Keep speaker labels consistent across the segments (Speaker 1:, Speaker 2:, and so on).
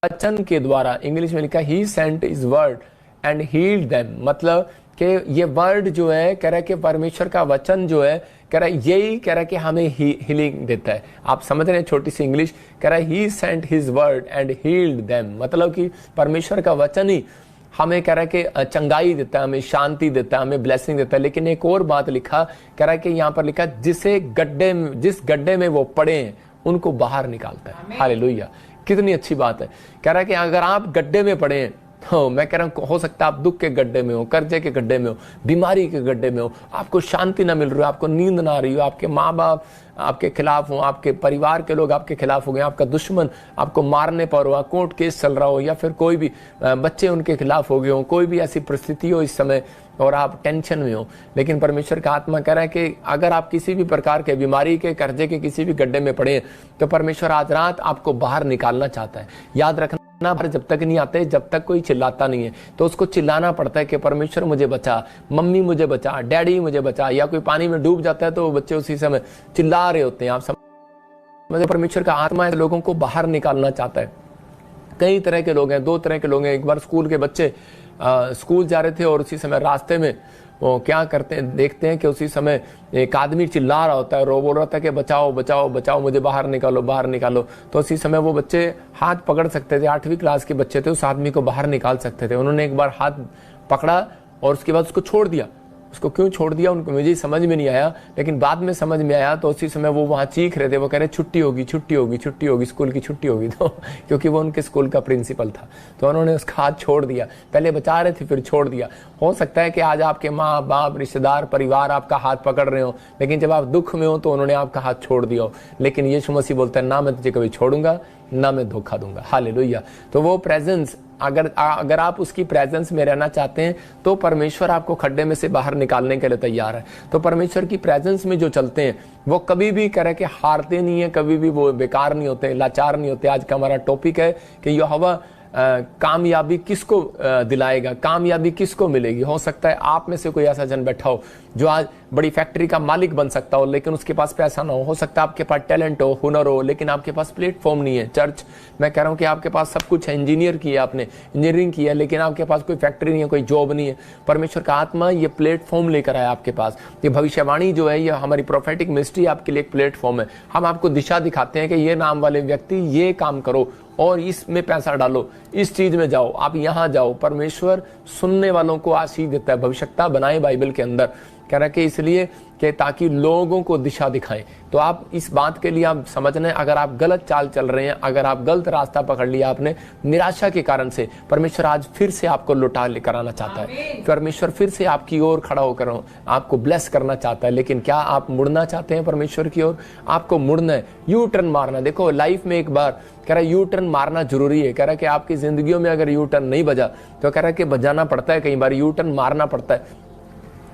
Speaker 1: वचन के द्वारा, इंग्लिश में लिखा he sent his word and healed them, मतलब कि ये वर्ड जो है कह रहा है कि परमेश्वर का वचन जो है कह रहा है यही कह रहा है कि हमें हीलिंग देता है। आप समझ रहे हैं छोटी सी इंग्लिश, कह रहा है he sent his word and healed them, मतलब कि परमेश्वर का वचन ही हमें कह रहा है कि चंगाई देता है, हमें शांति देता है, हमें ब्लेसिंग देता है। लेकिन एक और बात लिखा, कह रहा है कि यहाँ पर लिखा जिस गड्ढे में वो पड़े हैं उनको बाहर निकालता है। हालेलुया, कितनी अच्छी बात है। कह रहा है कि अगर आप गड्ढे में पड़े हैं, हो मैं कह रहा हूँ हो सकता है आप दुख के गड्ढे में हो, कर्जे के गड्ढे में हो, बीमारी के गड्ढे में हो, आपको शांति ना मिल रही हो, आपको नींद ना आ रही हो, आपके माँ बाप आपके खिलाफ हो, आपके परिवार के लोग आपके खिलाफ हो गए, आपका दुश्मन आपको मारने पर हो, कोर्ट केस चल रहा हो, या फिर कोई भी बच्चे उनके खिलाफ हो गए हो, कोई भी ऐसी परिस्थिति हो इस समय और आप टेंशन में हो। लेकिन परमेश्वर का आत्मा कह रहा है कि अगर आप किसी भी प्रकार के बीमारी के, कर्जे के किसी भी गड्ढे में पड़े तो परमेश्वर आज रात आपको बाहर निकालना चाहता है। याद रखना, जब तक नहीं आते, जब तक कोई चिल्लाता नहीं है तो उसको चिल्लाना पड़ता है कि परमेश्वर मुझे बचा, मम्मी मुझे बचा, डैडी मुझे बचा। या कोई पानी में डूब जाता है तो बच्चे उसी समय चिल्ला रहे होते हैं। आप समझ, परमेश्वर का आत्मा लोगों को बाहर निकालना चाहता है। कई तरह के लोग हैं, दो तरह के लोग हैं। एक बार स्कूल के बच्चे स्कूल जा रहे थे और उसी समय रास्ते में वो क्या करते हैं, देखते हैं कि उसी समय एक आदमी चिल्ला रहा होता है, रो बोल रहा था कि बचाओ बचाओ बचाओ, मुझे बाहर निकालो बाहर निकालो। तो उसी समय वो बच्चे हाथ पकड़ सकते थे, 8वीं क्लास के बच्चे थे, उस आदमी को बाहर निकाल सकते थे। उन्होंने एक बार हाथ पकड़ा और उसके बाद उसको छोड़ दिया। उसको क्यों छोड़ दिया उनको मुझे समझ में नहीं आया, लेकिन बाद में समझ में आया। तो उसी समय वो वहाँ चीख रहे थे, वो कह रहे छुट्टी होगी छुट्टी होगी छुट्टी होगी, स्कूल की छुट्टी होगी। तो क्योंकि वो उनके स्कूल का प्रिंसिपल था, तो उन्होंने उसका हाथ छोड़ दिया। पहले बचा रहे थे फिर छोड़ दिया। हो सकता है कि आज आपके माँ बाप, रिश्तेदार, परिवार आपका हाथ पकड़ रहे हो, लेकिन जब आप दुख में हो तो उन्होंने आपका हाथ छोड़ दिया हो। लेकिन यीशु मसीह बोलता है ना मैं तुझे कभी छोड़ूंगा ना मैं धोखा दूंगा। हालेलुया। तो वो प्रेजेंस, अगर आप उसकी प्रेजेंस में रहना चाहते हैं तो परमेश्वर आपको खड्डे में से बाहर निकालने के लिए तैयार है। तो परमेश्वर की प्रेजेंस में जो चलते हैं वो कभी भी कह रहे कि हारते नहीं है, कभी भी वो बेकार नहीं होते, लाचार नहीं होते। आज का हमारा टॉपिक है कि यहोवा कामयाबी किसको दिलाएगा, कामयाबी किसको मिलेगी। हो सकता है आप में से कोई ऐसा जन बैठा हो जो आज बड़ी फैक्ट्री का मालिक बन सकता हो, लेकिन उसके पास पैसा ना हो सकता है आपके पास टैलेंट हो, हुनर हो, लेकिन आपके पास प्लेटफॉर्म नहीं है। चर्च, मैं कह रहा हूँ कि आपके पास सब कुछ है, इंजीनियर किया आपने, इंजीनियरिंग की है, लेकिन आपके पास कोई फैक्ट्री नहीं है, कोई जॉब नहीं है। परमेश्वर का आत्मा ये प्लेटफॉर्म लेकर आया आपके पास। ये भविष्यवाणी जो है, ये हमारी प्रोफेटिक मिनिस्ट्री आपके लिए एक प्लेटफॉर्म है। हम आपको दिशा दिखाते हैं कि ये नाम वाले व्यक्ति ये काम करो और इसमें पैसा डालो, इस चीज में जाओ, आप यहाँ जाओ। परमेश्वर सुनने वालों को आशीष देता है। भविष्यता बनाए बाइबल के अंदर, कह रहा है कि इसलिए कि ताकि लोगों को दिशा दिखाएं। तो आप इस बात के लिए आप समझना है, अगर आप गलत चाल चल रहे हैं, अगर आप गलत रास्ता पकड़ लिया आपने निराशा के कारण से, परमेश्वर आज फिर से आपको लौटा लेकर आना चाहता है। परमेश्वर फिर से आपकी ओर खड़ा होकर आपको ब्लेस करना चाहता है। लेकिन क्या आप मुड़ना चाहते हैं परमेश्वर की ओर? आपको मुड़ना है, यू टर्न मारना। देखो लाइफ में एक बार कह रहा है यू टर्न मारना जरूरी है। कह रहा है कि आपकी जिंदगियों में अगर यू टर्न नहीं बजा तो कह रहा है कि बजाना पड़ता है, कई बार यू टर्न मारना पड़ता है।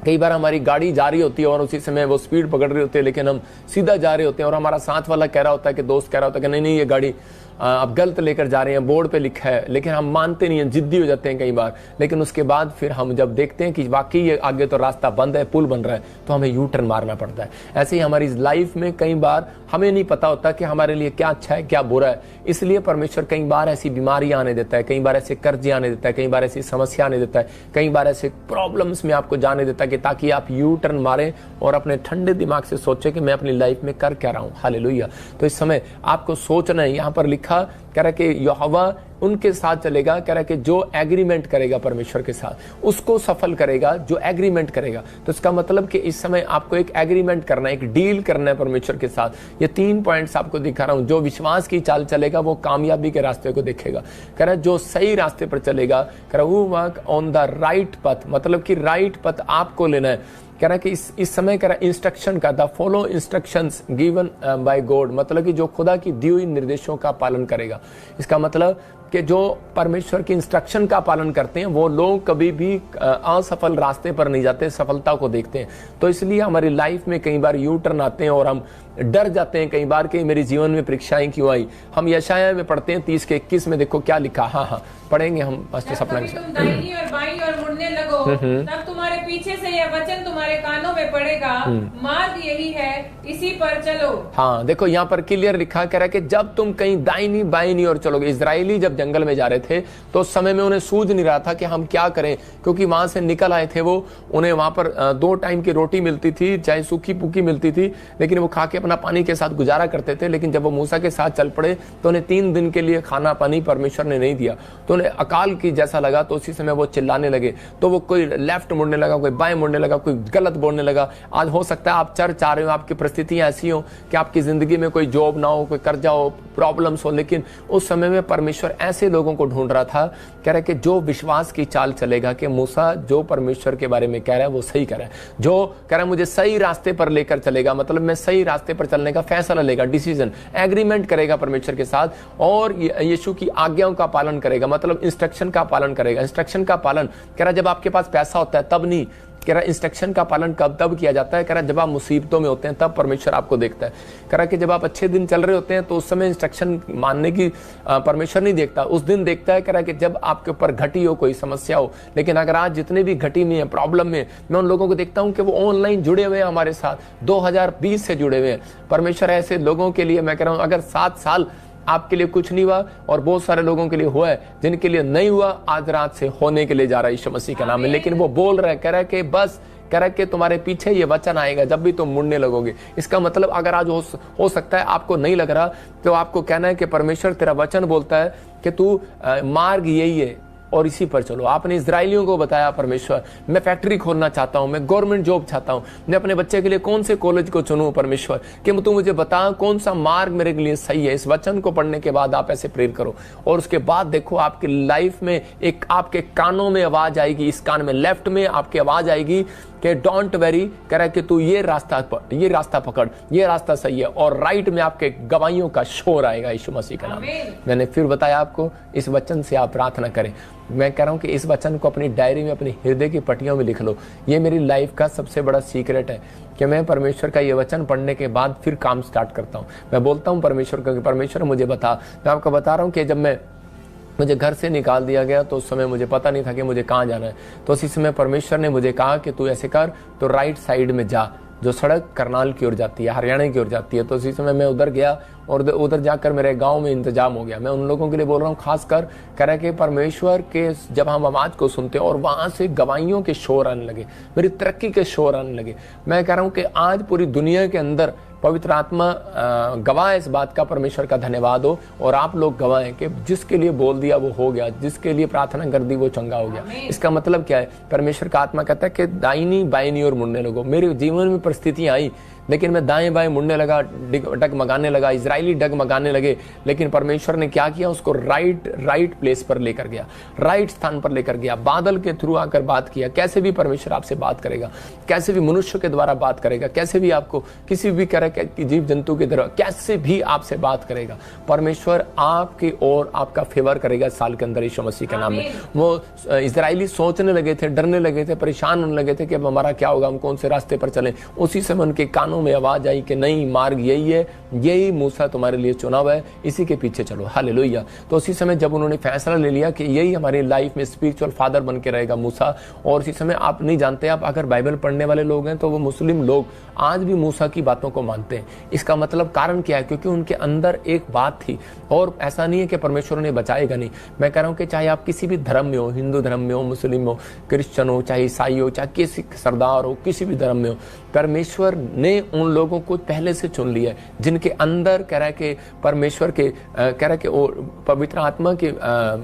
Speaker 1: कई बार हमारी गाड़ी जा रही होती है और उसी समय वो स्पीड पकड़ रही होती है, लेकिन हम सीधा जा रहे होते हैं और हमारा साथ वाला कह रहा होता है कि दोस्त कह रहा होता है कि नहीं नहीं ये गाड़ी आप गलत लेकर जा रहे हैं, बोर्ड पे लिखा है, लेकिन हम मानते नहीं हैं, जिद्दी हो जाते हैं कई बार। लेकिन उसके बाद फिर हम जब देखते हैं कि वाकई ये आगे तो रास्ता बंद है, पुल बन रहा है, तो हमें यू टर्न मारना पड़ता है। ऐसे ही हमारी लाइफ में कई बार हमें नहीं पता होता कि हमारे लिए क्या अच्छा है क्या बुरा है। इसलिए परमेश्वर कई बार ऐसी बीमारियां आने देता है, कई बार ऐसे कर्जे आने देता है, कई बार ऐसी समस्या आने देता है, कई बार ऐसे प्रॉब्लम्स में आपको जाने देता है कि ताकि आप यू टर्न मारें और अपने ठंडे दिमाग से सोचें कि मैं अपनी लाइफ में कर क्या रहा हूँ। हालेलुया। तो इस समय आपको सोचना है। यहाँ पर लिखा कह रहा है कि यहोवा उनके साथ चलेगा। कह रहा है कि जो एग्रीमेंट करेगा परमेश्वर के साथ उसको सफल करेगा, जो एग्रीमेंट करेगा। तो इसका मतलब कि इस समय आपको एक एग्रीमेंट करना है, एक डील करना है परमेश्वर के साथ। ये 3 पॉइंट्स आपको दिखा रहा हूं। जो विश्वास की चाल चलेगा वो कामयाबी के रास्ते को देखेगा। कह रहा है जो सही रास्ते पर चलेगा, कह रहा है वो वॉक ऑन द राइट पथ, मतलब कि राइट पथ आपको लेना है। कह रहा है कि इस समय कह रहा है इंस्ट्रक्शन का, the follow instructions given by God, मतलब कि जो खुदा की दी हुई निर्देशों का पालन करेगा। इसका मतलब कि जो परमेश्वर की इंस्ट्रक्शन का पालन करते हैं वो लोग कभी भी असफल रास्ते पर नहीं जाते, सफलता को देखते हैं। तो इसलिए हमारी लाइफ में कई बार यू टर्न आते हैं और हम डर जाते हैं कई बार कि मेरे जीवन में परीक्षाएं क्यों आई। हम यशाया में पढ़ते हैं 30 के 21 में, देखो क्या लिखा। हाँ पढ़ेंगे हम।
Speaker 2: तुम दाहिनी और बाईं और मुड़ने लगो, तब तुम्हारे पीछे से यह वचन तुम्हारे कानों में पड़ेगा, मार्ग यही है, इसी पर चलो।
Speaker 1: हाँ देखो यहाँ पर क्लियर लिखा कह रहा है कि जब तुम कहीं दाहिनी बाईनी ओर चलोगे। इजरायली जब जंगल में जा रहे थे तो उस समय में उन्हें सूझ नहीं रहा था कि हम क्या करें, क्योंकि वहां से निकल आए थे वो, उन्हें वहां पर 2 टाइम की रोटी मिलती थी, चाहे सूखी पूखी मिलती थी, लेकिन वो खा के अपना पानी के साथ गुजारा करते थे। लेकिन जब वो मूसा के साथ चल पड़े तो उन्हें 3 दिन के लिए खाना पानी परमेश्वर ने नहीं दिया, तो उन्हें अकाल की जैसा लगा। तो उसी समय वो चिल्लाने लगे, तो वो कोई लेफ्ट मुड़ने लगा, कोई बाएं मुड़ने लगा, कोई गलत बोलने लगा। आज हो सकता है आप चर्च आ रहे हो, आपकी परिस्थितियां ऐसी हो कि आपकी जिंदगी में कोई जॉब ना हो, कोई कर्जा हो, प्रॉब्लम्स हो, लेकिन उस समय में परमेश्वर ऐसे लोगों को ढूंढ रहा था, कह रहा है कि जो विश्वास की चाल चलेगा कि मूसा जो परमेश्वर के बारे में कह रहा है वो सही कह रहा है, जो कह रहा है मुझे सही रास्ते पर लेकर चलेगा, मतलब मैं सही रास्ते पर चलने का फैसला लेगा, डिसीजन एग्रीमेंट करेगा परमेश्वर के साथ, और यीशु की आज्ञाओं का पालन करेगा, मतलब इंस्ट्रक्शन का पालन करेगा। इंस्ट्रक्शन का पालन कह रहा जब आपके पास पैसा होता है तब नहीं, कह रहा इंस्ट्रक्शन का पालन कब तब किया जाता है, कह रहा जब आप मुसीबतों में होते हैं तब परमेश्वर आपको देखता है। कह रहा कि जब आप अच्छे दिन चल रहे होते हैं तो उस समय इंस्ट्रक्शन मानने की परमेश्वर नहीं देखता, उस दिन देखता है। कह रहा कि जब आपके ऊपर घटी हो, कोई समस्या हो। लेकिन अगर आज जितने भी घटी में है, प्रॉब्लम में, मैं उन लोगों को देखता हूं कि वो ऑनलाइन जुड़े हुए हैं हमारे साथ, 2020 से जुड़े हुए हैं। परमेश्वर ऐसे लोगों के लिए मैं कह रहा हूं, अगर 7 साल आपके लिए कुछ नहीं हुआ और बहुत सारे लोगों के लिए हुआ है, जिनके लिए नहीं हुआ, आज रात से होने के लिए जा रहा है यीशु मसीह का नाम में। लेकिन वो बोल रहा है, कह रहा है कि बस, कह रहा है कि तुम्हारे पीछे ये वचन आएगा जब भी तुम मुड़ने लगोगे। इसका मतलब अगर आज हो सकता है आपको नहीं लग रहा, तो आपको कहना है कि परमेश्वर तेरा वचन बोलता है कि तू मार्ग यही है और इसी पर चलो। आपने इजरायलियों को बताया, परमेश्वर मैं फैक्ट्री खोलना चाहता हूं, मैं गवर्नमेंट जॉब चाहता हूं, मैं अपने बच्चे के लिए कौन से कॉलेज को चुनूं परमेश्वर, कि तू मुझे बता कौन सा मार्ग मेरे लिए सही है। इस वचन को पढ़ने के बाद आप ऐसे प्रेयर करो, और उसके बाद देखो आपकी लाइफ में एक आपके कानों में आवाज आएगी, इस कान में लेफ्ट में आपकी आवाज आएगी कि डोंट वेरी, कह रहा है कि तू ये रास्ता पकड़, ये रास्ता सही है, और राइट में आपके गवाहियों का शोर आएगा यीशु मसीह का नाम। मैंने फिर बताया आपको, इस वचन से आप प्रार्थना करें। मैं कह रहा हूं कि इस वचन को अपनी डायरी में, अपनी हृदय की पट्टियों में लिख लो। ये मेरी लाइफ का सबसे बड़ा सीक्रेट है कि मैं परमेश्वर का ये वचन पढ़ने के बाद फिर काम स्टार्ट करता हूं। मैं बोलता हूं परमेश्वर का, परमेश्वर मुझे बता। मैं आपको बता रहा हूं कि जब मुझे घर से निकाल दिया गया तो उस समय मुझे पता नहीं था कि मुझे कहाँ जाना है। तो उसी समय परमेश्वर ने मुझे कहा कि तू ऐसे कर, तो राइट साइड में जा, जो सड़क करनाल की ओर जाती है, हरियाणा की ओर जाती है। तो उसी समय मैं उधर गया और उधर जाकर मेरे गांव में इंतजाम हो गया। मैं उन लोगों के लिए बोल रहा हूँ, खासकर कह रहा है कि परमेश्वर के जब हम आवाज को सुनते हैं और वहां से गवाहियों के शोर आने लगे, मेरी तरक्की के शोर आने लगे। मैं कह रहा हूँ कि आज पूरी दुनिया के अंदर पवित्र आत्मा गवाह इस बात का, परमेश्वर का धन्यवाद हो, और आप लोग गवाह हैं कि जिसके लिए बोल दिया वो हो गया, जिसके लिए प्रार्थना कर दी वो चंगा हो गया। इसका मतलब क्या है? परमेश्वर का आत्मा कहता है कि दाहिनी बाईनी ओर मुड़ने लगो। मेरे जीवन में परिस्थितियां आई, लेकिन मैं दाएं बाएं मुड़ने लगा, डगमगाने लगा, इजरायली डगमगाने लगे। लेकिन परमेश्वर ने क्या किया? उसको राइट प्लेस पर लेकर गया, राइट स्थान पर लेकर गया। बादल के थ्रू आकर बात किया। कैसे भी परमेश्वर आपसे बात करेगा, कैसे भी मनुष्य के द्वारा बात करेगा, कैसे भी आपको किसी भी तरह के जीव जंतु की तरह कैसे भी आपसे बात करेगा। परमेश्वर आपकी ओर आपका फेवर करेगा इस साल के अंदर यीशु मसीह के नाम में। वो इजरायली सोचने लगे थे, डरने लगे थे, परेशान होने लगे थे कि अब हमारा क्या होगा, हम कौन से रास्ते पर चलें। उसी समय उनके कानों में आवाज आई कि नहीं, मार्ग यही है, यही मूसा तुम्हारे लिए चुना हुआ है, इसी के पीछे चलो। हालेलुया। तो उसी समय जब उन्होंने फैसला ले लिया कि यही हमारी लाइफ में स्पिरिचुअल फादर बन के रहेगा मूसा, और उसी समय आप नहीं जानते, आप अगर बाइबल पढ़ने वाले लोग हैं तो वो मुस्लिम लोग आज भी मूसा की बातों को मानते हैं। इसका मतलब कारण क्या है? क्योंकि उनके अंदर एक बात थी, और ऐसा नहीं है कि परमेश्वर उन्हें बचाएगा नहीं। मैं कह रहा हूं कि चाहे आप किसी भी धर्म में हो, हिंदू धर्म में हो, मुस्लिम हो, क्रिश्चियन हो, चाहे ईसाई हो, चाहे किसी सरदार हो, किसी भी धर्म में हो, परमेश्वर ने उन लोगों को पहले से चुन लिया है जिनके अंदर कह रहा है कि परमेश्वर के कह रहा है कि पवित्र आत्मा की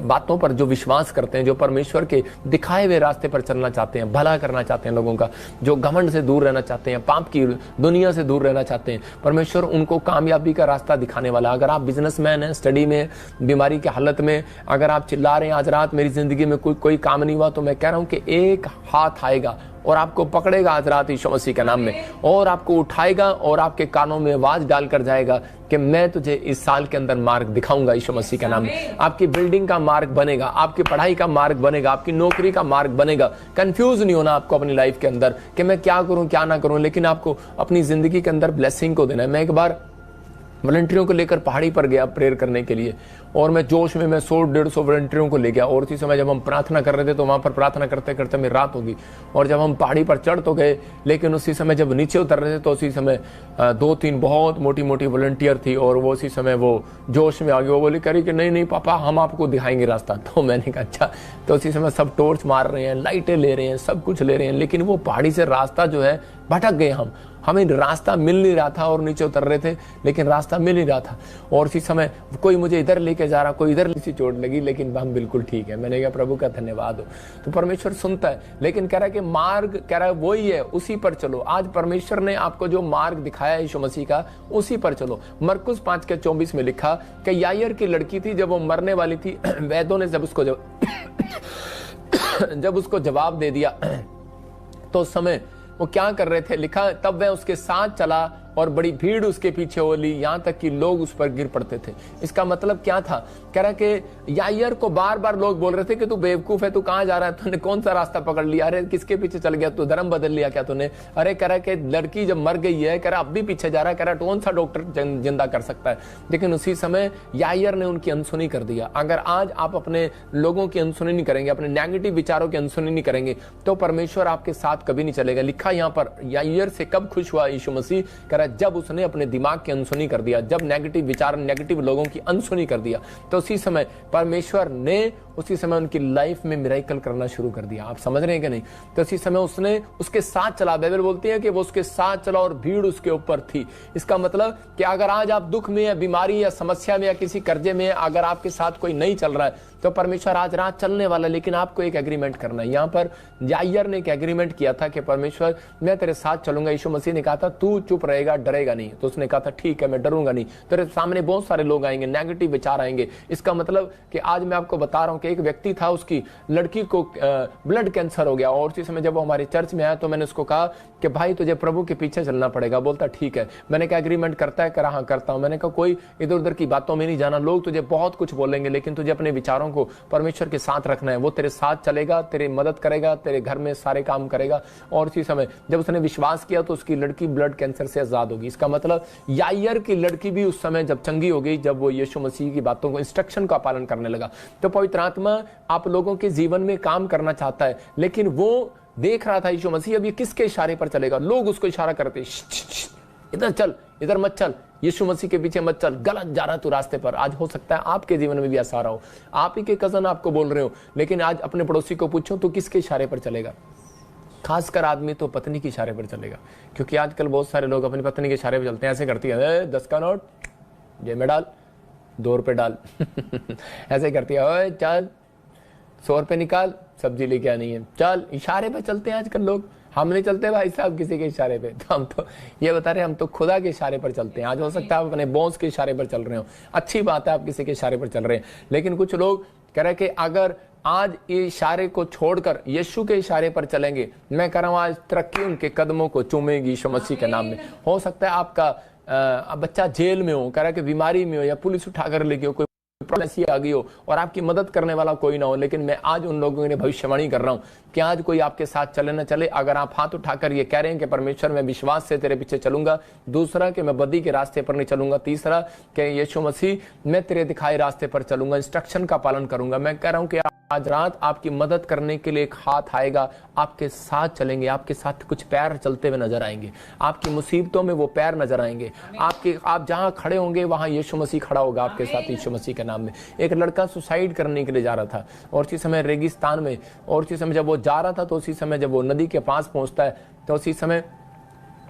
Speaker 1: बातों पर जो विश्वास करते हैं, जो परमेश्वर के दिखाए हुए रास्ते पर चलना चाहते हैं, भला करना चाहते हैं लोगों का, जो घमंड से दूर रहना चाहते हैं, पाप की दुनिया से दूर रहना चाहते हैं, परमेश्वर उनको कामयाबी का रास्ता दिखाने वाला। अगर आप बिजनेसमैन हैं, स्टडी में, बीमारी की हालत में, अगर आप चिल्ला रहे हैं आज रात मेरी जिंदगी में कोई काम नहीं हुआ, तो मैं कह रहा हूं कि एक हाथ आएगा और आपको पकड़ेगा आज रात यीशु मसीह के नाम में, और आपको उठाएगा और आपके कानों में आवाज डालकर जाएगा कि मैं तुझे इस साल के अंदर मार्ग दिखाऊंगा यीशु मसीह के नाम में। आपकी बिल्डिंग का मार्ग बनेगा, आपकी पढ़ाई का मार्ग बनेगा, आपकी नौकरी का मार्ग बनेगा। कंफ्यूज नहीं होना आपको अपनी लाइफ के अंदर कि मैं क्या करूं क्या ना करूं, लेकिन आपको अपनी जिंदगी के अंदर ब्लेसिंग को देना है। मैं एक बार वॉलंटियरों को लेकर पहाड़ी पर गया प्रेयर करने के लिए, और मैं जोश में मैं 100-150 वॉलंटियरों को ले गया। और उसी समय जब हम प्रार्थना कर रहे थे तो वहाँ पर प्रार्थना करते करते मेरी रात होगी, और जब हम पहाड़ी पर चढ़ तो गए, लेकिन उसी समय जब नीचे उतर रहे थे तो उसी समय 2-3 बहुत मोटी मोटी वॉलंटियर थी, और वो उसी समय वो जोश में आ गई। वो बोली करी कि नहीं नहीं पापा, हम आपको दिखाएंगे रास्ता। तो मैंने कहा अच्छा। तो उसी समय सब टॉर्च मार रहे हैं, लाइटें ले रहे हैं, सब कुछ ले रहे हैं, लेकिन वो पहाड़ी से रास्ता जो है भटक गए हमें रास्ता मिल नहीं रहा था, और नीचे उतर रहे थे लेकिन रास्ता मिल नहीं रहा था। और इसी समय कोई मुझे इधर लेके जा रहा, कोई इधर सी चोट लगी, लेकिन हम बिल्कुल ठीक है। मैंने कहा प्रभु का धन्यवाद हो। तो परमेश्वर सुनता है, लेकिन कह रहा है कि मार्ग कह रहा है वही है, उसी पर चलो। आज परमेश्वर ने आपको जो मार्ग दिखाया यीशु मसीह का, उसी पर चलो। मरकुस 5:24 में लिखा कि यायर की लड़की थी, जब वो मरने वाली थी, वैद्यों ने जब उसको जवाब दे दिया तो उस समय वो क्या कर रहे थे, लिखा तब वह उसके साथ चला और बड़ी भीड़ उसके पीछे हो ली, यहाँ तक कि लोग उस पर गिर पड़ते थे। इसका मतलब क्या था, कह रहा कि यायर को बार बार लोग बोल रहे थे कि तू बेवकूफ है, तू कहाँ जा रहा है, तूने कौन सा रास्ता पकड़ लिया, अरे किसके पीछे चल गया, तू धर्म बदल लिया क्या तूने, अरे कह रहा कि लड़की जब मर गई है, कह रहा अब भी पीछे जा रहा है, कह रहा कौन सा डॉक्टर जिंदा कर सकता है। लेकिन उसी समय यायर ने उनकी अनसुनी कर दिया। अगर आज आप अपने लोगों की अनसुनी नहीं करेंगे, अपने नेगेटिव विचारों की अनसुनी नहीं करेंगे, तो परमेश्वर आपके साथ कभी नहीं चलेगा। लिखा यहाँ पर यायर से कब खुश हुआ यीशु मसीह, कह रहा जब उसने अपने दिमाग की अनसुनी कर दिया, जब नेगेटिव विचार, नेगेटिव लोगों की अनसुनी कर दिया, तो उसी समय परमेश्वर ने उसी समय उनकी लाइफ में मिरेकल करना शुरू कर दिया। आप समझ रहे हैं कि नहीं? तो उसी समय उसने उसके साथ चला। बाइबल बोलती है कि वो उसके साथ चला और भीड़ उसके ऊपर थी। इसका मतलब कि अगर आज आप दुख में या बीमारी या समस्या में या किसी कर्जे में, अगर आपके साथ कोई नहीं चल रहा है, तो परमेश्वर आज रात चलने वाला, लेकिन आपको एक एग्रीमेंट करना है। यहाँ पर यायर ने एक एग्रीमेंट किया था कि परमेश्वर मैं तेरे साथ चलूंगा। यीशु मसीह ने कहा था तू चुप रहेगा, डरेगा नहीं। तो उसने कहा था ठीक है, मैं डरूंगा नहीं। तेरे सामने बहुत सारे लोग आएंगे, नेगेटिव विचार आएंगे। इसका मतलब कि आज मैं आपको बता रहा हूं कि एक व्यक्ति था, उसकी लड़की को ब्लड कैंसर हो गया, और उसी समय जब वो हमारे चर्च में आया तो मैंने उसको कहा कि भाई तुझे प्रभु के पीछे चलना पड़ेगा। बोलता ठीक है। मैंने कहा एग्रीमेंट करता है? करा हाँ करता हूं। मैंने कहा कोई इधर उधर की बातों में नहीं जाना, लोग तुझे बहुत कुछ बोलेंगे, लेकिन तुझे अपने विचारों को परमेश्वर के साथ रखना है। वो तेरे साथ चलेगा, तेरी मदद करेगा, तेरे घर में सारे काम करेगा। और उसी समय जब उसने विश्वास किया तो उसकी लड़की ब्लड कैंसर से आजाद होगी। इसका मतलब यायर की लड़की भी उस समय जब चंगी हो गई, जब वो यीशु मसीह की बातों को, इंस्ट्रक्शन का पालन करने लगा। तो पवित्र आत्मा आप लोगों के जीवन में काम करना चाहता है, लेकिन वो देख रहा था यीशु मसीह अब ये किसके इशारे पर चलेगा। लोग उसको इशारा करते, इधर चल, इधर मत चल, यीशु मसीह के पीछे मत चल, गलत जा रहा तू रास्ते पर। आज हो सकता है आपके जीवन में भी ऐसा रहा हो, आप ही के कजन आपको बोल रहे हो, लेकिन आज अपने पड़ोसी को पूछो तो किसके इशारे पर चलेगा। खासकर आदमी तो पत्नी के इशारे पर चलेगा, क्योंकि आजकल बहुत सारे लोग अपनी पत्नी के इशारे पर चलते हैं। ऐसे करती है 10 का नोट जेब में डाल, 2 रुपए डाल ऐसे करती है, चल 100 रुपए निकाल, सब्जी लेके आनी है, चल। इशारे पे चलते हैं आजकल लोग। हम नहीं चलते भाई साहब किसी के इशारे पे, तो हम तो ये बता रहे हम तो खुदा के इशारे पर चलते हैं। आज हो सकता है आप अपने बॉस के इशारे पर चल रहे हो, अच्छी बात है आप किसी के इशारे पर चल रहे हैं, लेकिन कुछ लोग कह रहे कि अगर आज ये इशारे को छोड़कर यीशु के इशारे पर चलेंगे, मैं कह रहा हूं आज तरक्की उनके कदमों को चूमेगी यीशु मसीह के नाम में। हो सकता है आपका बच्चा जेल में हो, कह रहा कि बीमारी में हो, या पुलिस उठाकर ले गई हो, कोई ऐसी आ गई हो और आपकी मदद करने वाला कोई ना हो, लेकिन मैं आज उन लोगों ने भविष्यवाणी कर रहा हूं कि आज कोई आपके साथ चले ना चले, अगर आप हाथ उठाकर ये कह रहे हैं कि परमेश्वर मैं विश्वास से तेरे पीछे चलूंगा, दूसरा कि मैं बदी के रास्ते पर नहीं चलूंगा, तीसरा कि यीशु मसीह मैं तेरे दिखाए रास्ते पर चलूंगा, इंस्ट्रक्शन का पालन करूंगा। मैं कह रहा हूं कि आज रात आपकी मदद करने के लिए एक हाथ आएगा, आपके साथ चलेंगे, आपके साथ कुछ पैर चलते हुए नजर आएंगे, आपकी मुसीबतों में वो पैर नजर आएंगे, आप जहां खड़े होंगे वहां यीशु मसीह खड़ा होगा आपके साथ यीशु मसीह के नाम में। एक लड़का सुसाइड करने के लिए जा रहा था और उसी समय रेगिस्तान में, और उसी समय जब वो जा रहा था तो उसी समय जब वो नदी के पास पहुंचता है तो उसी समय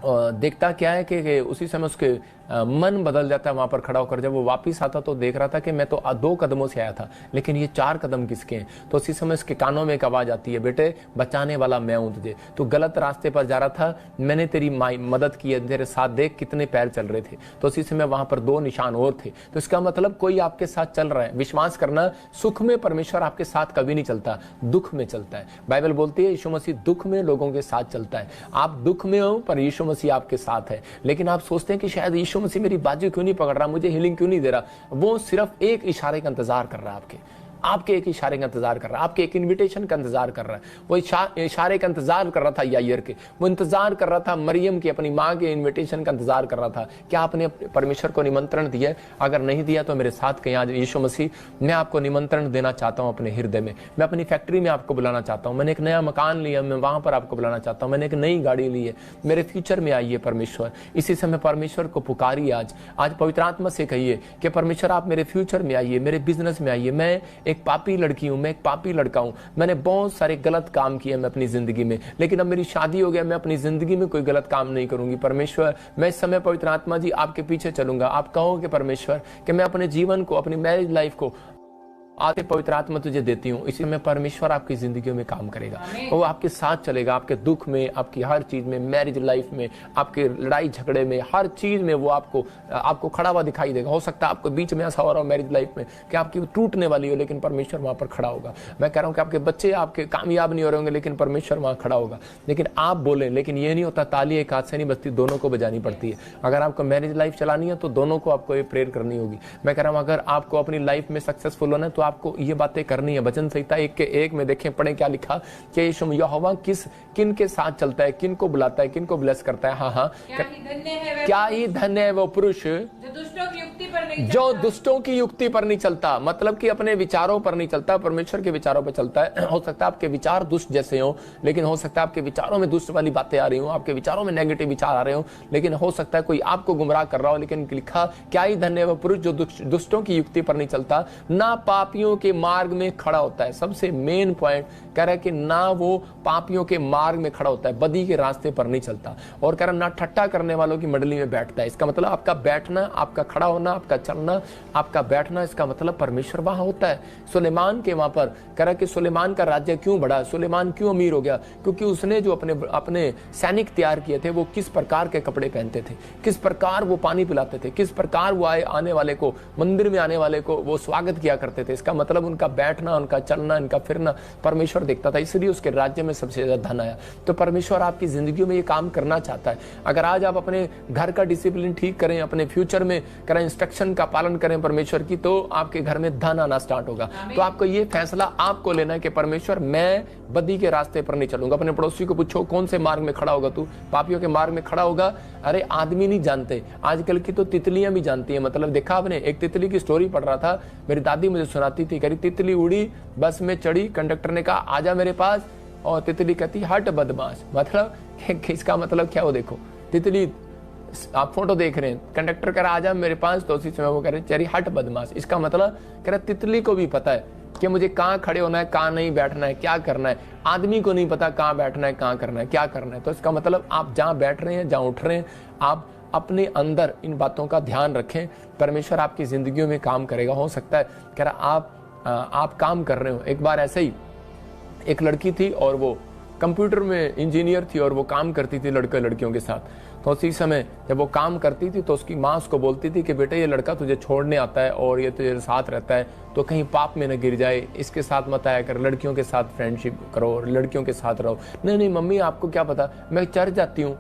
Speaker 1: देखता क्या है कि उसी समय उसके मन बदल जाता है वहां पर खड़ा होकर। जब वो वापस आता तो देख रहा था कि मैं तो 2 कदमों से आया था, लेकिन ये 4 कदम किसके हैं। तो उसी समय उसके कानों में एक आवाज आती है, बेटे बचाने वाला मैं हूं तुझे, तू गलत रास्ते पर जा रहा था, मैंने तेरी मदद की है, तेरे साथ देख कितने पैर चल रहे थे। तो उसी समय वहां पर 2 निशान और थे। तो इसका मतलब कोई आपके साथ चल रहा है। विश्वास करना, सुख में परमेश्वर आपके साथ कभी नहीं चलता, दुख में चलता है। बाइबल बोलती है यीशु मसीह दुख में लोगों के साथ चलता है। आप दुख में हो पर यीशु मसीह आपके साथ है, लेकिन आप सोचते हैं कि शायद यीशु मसीह मेरी बाजू क्यों नहीं पकड़ रहा, मुझे हीलिंग क्यों नहीं दे रहा। वो सिर्फ एक इशारे का इंतजार कर रहा है आपके। आपके एक इशारे का इंतजार कर रहा है, आपके एक इनविटेशन का इंतजार कर रहा है। वो इशारे का इंतजार कर रहा था याईर के, वो इंतजार कर रहा था मरियम की, अपनी माँ के इनविटेशन का इंतजार कर रहा था। क्या आपने परमेश्वर को निमंत्रण दिया? अगर नहीं दिया तो मेरे साथ कहीं आज यीशु मसीह, मैं आपको निमंत्रण देना चाहता हूँ अपने हृदय में। मैं अपनी फैक्ट्री में आपको बुलाना चाहता हूँ। मैंने एक नया मकान लिया, मैं वहां पर आपको बुलाना चाहता हूँ। मैंने एक नई गाड़ी ली है, मेरे फ्यूचर में आइए परमेश्वर। इसी समय परमेश्वर को पुकारिए। आज पवित्र आत्मा से कहिए कि परमेश्वर आप मेरे फ्यूचर में आइए, मेरे बिजनेस में आइए। मैं एक पापी लड़की हूं, मैं एक पापी लड़का हूं, मैंने बहुत सारे गलत काम किए मैं अपनी जिंदगी में, लेकिन अब मेरी शादी हो गया, मैं अपनी जिंदगी में कोई गलत काम नहीं करूंगी। परमेश्वर मैं इस समय पवित्र आत्मा जी आपके पीछे चलूंगा। आप कहो कि परमेश्वर कि मैं अपने जीवन को, अपनी मैरिज लाइफ को आते पवित्र आत्मा तुझे देती हूँ। इसी में परमेश्वर आपकी जिंदगी में काम करेगा, वो आपके साथ चलेगा, आपके दुख में, आपकी हर चीज में, मैरिज लाइफ में, आपके लड़ाई झगड़े में, हर चीज में वो आपको खड़ा हुआ दिखाई देगा। हो सकता है आपको बीच में ऐसा हो रहा हो मैरिज लाइफ में कि आपकी टूटने वाली हो, लेकिन परमेश्वर वहां पर खड़ा होगा। मैं कह रहा हूँ कि आपके बच्चे आपके कामयाब नहीं हो रहे होंगे, लेकिन परमेश्वर वहां खड़ा होगा। लेकिन आप बोले, लेकिन ये नहीं होता ताली एक हाथ से नहीं बजती, दोनों को बजानी पड़ती है। अगर आपको मैरिज लाइफ चलानी है तो दोनों को आपको ये प्रेयर करनी होगी। मैं कह रहा हूँ अगर आपको अपनी लाइफ में सक्सेसफुल होना है तो आपको ये बातें करनी है। वचन संहिता 1:1 में देखें, पढ़ें क्या लिखा कि यीशु यहोवा किन के साथ चलता है, किन को बुलाता है, किन को ब्लेस करता है। हाँ, क्या ही धन्य है वो पुरुष जो दुष्टों की युक्ति पर नहीं चलता, मतलब कि अपने विचारों पर नहीं चलता, परमेश्वर के विचारों पर चलता है। हो सकता है आपके विचार दुष्ट जैसे हो, लेकिन हो सकता है आपके विचारों में दुष्ट वाली बातें आ रही हो, आपके विचारों में नेगेटिव विचार आ रहे हो, लेकिन हो सकता है कोई आपको गुमराह कर रहा हो। लेकिन लिखा, क्या ही धन्य है वो पुरुष जो दुष्टों की युक्ति पर नहीं चलता, ना पापियों के मार्ग में खड़ा होता है। सबसे मेन पॉइंट कह रहा है कि ना वो पापियों के मार्ग में खड़ा होता है, बदी के रास्ते पर नहीं चलता, और कह रहा ना ठट्टा करने वालों की मंडली में बैठता है। इसका मतलब आपका बैठना, आपका खड़ा होना, आपका चलना, आपका बैठना, इसका मतलब परमेश्वर वहां होता है। सुलेमान के वहां पर कह रहा कि सुलेमान का राज्य क्यों बढ़ा, सुलेमान क्यों अमीर हो गया, क्योंकि उसने जो अपने सैनिक तैयार किए थे, वो किस प्रकार के कपड़े पहनते थे, किस प्रकार वो पानी पिलाते थे, किस प्रकार वो आने वाले को, मंदिर में आने वाले को वो स्वागत किया करते थे। इसका मतलब उनका बैठना, उनका चलना, इनका फिरना परमेश्वर देखता था, इसलिए उसके राज्य में सबसे ज्यादा धन आया। तो परमेश्वर आपकी जिंदगी में ये काम करना चाहता है। अगर आज आप अपने घर का डिसिप्लिन ठीक करें, अपने फ्यूचर में करें, इंस्ट्रक्शन का पालन करें परमेश्वर की, तो आपके घर में धन आना स्टार्ट होगा। तो आपको ये फैसला आपको लेना है कि परमेश्वर मैं बदी के रास्ते पर नहीं चलूंगा। अपने पड़ोसी को पूछो कौन से मार्ग में खड़ा होगा तू, पापियों के मार्ग में खड़ा होगा। अरे आदमी नहीं जानते, आजकल की तो तितलियां भी जानती है। मतलब देखा आपने, एक तितली की स्टोरी पढ़ रहा था, मेरी दादी मुझे सुनाती थी, कह रही तितली उड़ी, बस में चढ़ी, कंडक्टर ने कहा आजा मेरे पास, और तितली कहती हट बदमाश। मतलब इसका मतलब क्या हो, देखो तितली, आप फोटो देख रहे हैं, कंडक्टर कह रहा आजा मेरे पास, तो उसी समय वो कह रहे चरी हट बदमाश। इसका मतलब कह रहा तितली को भी पता है कि मुझे कहाँ खड़े होना है, कहाँ नहीं बैठना है, क्या करना है। आदमी को नहीं पता कहाँ बैठना है, कहाँ करना है, क्या करना है। तो इसका मतलब आप जहाँ बैठ रहे हैं, जहाँ उठ रहे हैं, आप अपने अंदर इन बातों का ध्यान रखें, परमेश्वर आपकी जिंदगियों में काम करेगा। हो सकता है कह रहा आप काम कर रहे हो। एक बार ऐसे ही एक लड़की थी और वो कंप्यूटर में इंजीनियर थी और वो काम करती थी लड़के लड़कियों के साथ। तो उसी समय जब वो काम करती थी तो उसकी माँ उसको बोलती थी कि बेटा ये लड़का तुझे छोड़ने आता है और ये तुझे साथ रहता है, तो कहीं पाप में न गिर जाए, इसके साथ मत आया कर, लड़कियों के साथ फ्रेंडशिप करो और लड़कियों के साथ रहो। नहीं मम्मी आपको क्या पता, मैं चढ़ जाती हूँ।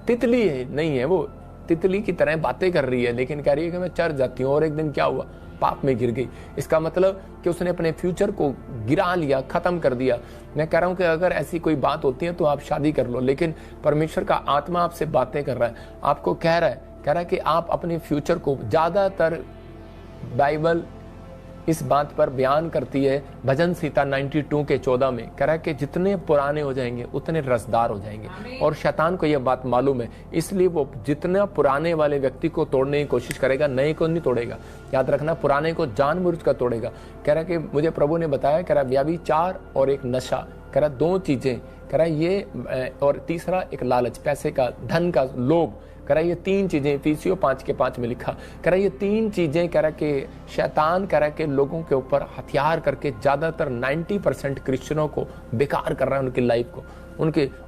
Speaker 1: तितली है नहीं है, वो तितली की तरह बातें कर रही है, लेकिन कह रही है कि मैं चढ़ जाती हूँ। और एक दिन क्या हुआ, पाप में गिर गई। इसका मतलब कि उसने अपने फ्यूचर को गिरा लिया, खत्म कर दिया। मैं कह रहा हूं कि अगर ऐसी कोई बात होती है तो आप शादी कर लो, लेकिन परमेश्वर का आत्मा आपसे बातें कर रहा है, आपको कह रहा है कि आप अपने फ्यूचर को, ज्यादातर बाइबल इस बात पर बयान करती है, भजन संहिता 92:14 में कह रहा है कि जितने पुराने हो जाएंगे उतने रसदार हो जाएंगे। और शैतान को यह बात मालूम है, इसलिए वो जितना पुराने वाले व्यक्ति को तोड़ने की कोशिश करेगा, नए को नहीं तोड़ेगा। याद रखना, पुराने को जानबूझ कर तोड़ेगा। कह रहा है कि मुझे प्रभु ने बताया, कह रहा व्यभिचार और एक नशा, कह रहा दो चीजें, कह रहा ये, और तीसरा एक लालच, पैसे का, धन का लोभ। कह रहा ये तीन चीजें, इफिसियों 5:5 में लिखा। कह रहा ये तीन चीजें, कह रहा कि शैतान कह रहा कि लोगों के ऊपर हथियार करके ज्यादातर 90% क्रिश्चियनों को बेकार कर रहा है, उनकी लाइफ को,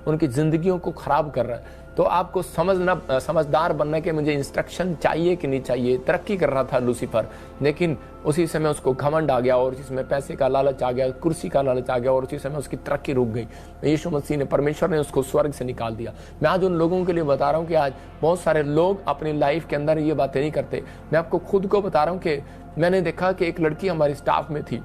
Speaker 1: उनकी जिंदगियों को खराब कर रहा है। तो आपको समझदार बनने के मुझे इंस्ट्रक्शन चाहिए कि नहीं चाहिए। तरक्की कर रहा था लूसीफर, लेकिन उसी समय उसको घमंड आ गया और उसी समय पैसे का लालच आ गया, कुर्सी का लालच आ गया और उसी समय उसकी तरक्की रुक गई। यीशु मसीह ने, परमेश्वर ने उसको स्वर्ग से निकाल दिया। मैं आज उन लोगों के लिए बता रहा हूँ कि आज बहुत सारे लोग अपनी लाइफ के अंदर ये बातें नहीं करते। मैं आपको खुद को बता रहा हूँ कि मैंने देखा कि एक लड़की हमारे स्टाफ में थी,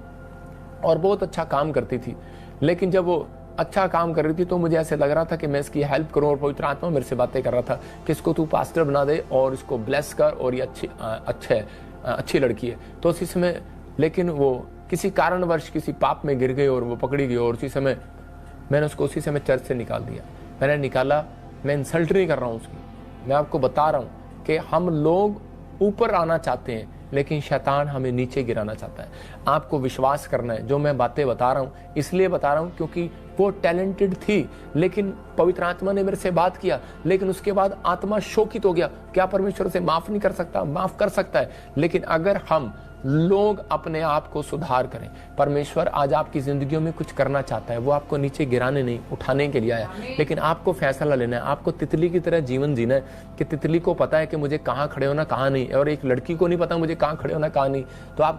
Speaker 1: और बहुत अच्छा काम करती थी। लेकिन जब वो अच्छा काम कर रही थी तो मुझे ऐसे लग रहा था कि मैं इसकी हेल्प करूं, और पवित्र आत्मा मेरे से बातें कर रहा था कि इसको तू पास्टर बना दे और इसको ब्लेस कर, और ये अच्छी लड़की है। तो उसी समय लेकिन वो किसी कारणवश किसी पाप में गिर गई और वो पकड़ी गई, और उसी समय मैंने उसको उसी समय चर्च से निकाल दिया। मैंने निकाला, मैं इंसल्ट नहीं कर रहा हूँ उसकी, मैं आपको बता रहा हूँ कि हम लोग ऊपर आना चाहते हैं लेकिन शैतान हमें नीचे गिराना चाहता है। आपको विश्वास करना है, जो मैं बातें बता रहा हूँ इसलिए बता रहा हूँ क्योंकि वो टैलेंटेड थी, लेकिन पवित्र आत्मा ने मेरे से बात किया, लेकिन उसके बाद आत्मा शोकित हो गया। क्या परमेश्वर से माफ नहीं कर सकता? माफ कर सकता है, लेकिन अगर हम लोग अपने आप को सुधार करें। परमेश्वर आज आपकी जिंदगियों में कुछ करना चाहता है, वो आपको नीचे गिराने नहीं, उठाने के लिए आया। लेकिन आपको फैसला लेना है, आपको तितली की तरह जीवन जीना है कि तितली को पता है कि मुझे कहाँ खड़े होना कहाँ नहीं, और एक लड़की को नहीं पता मुझे कहाँ खड़े होना कहाँ नहीं। तो आप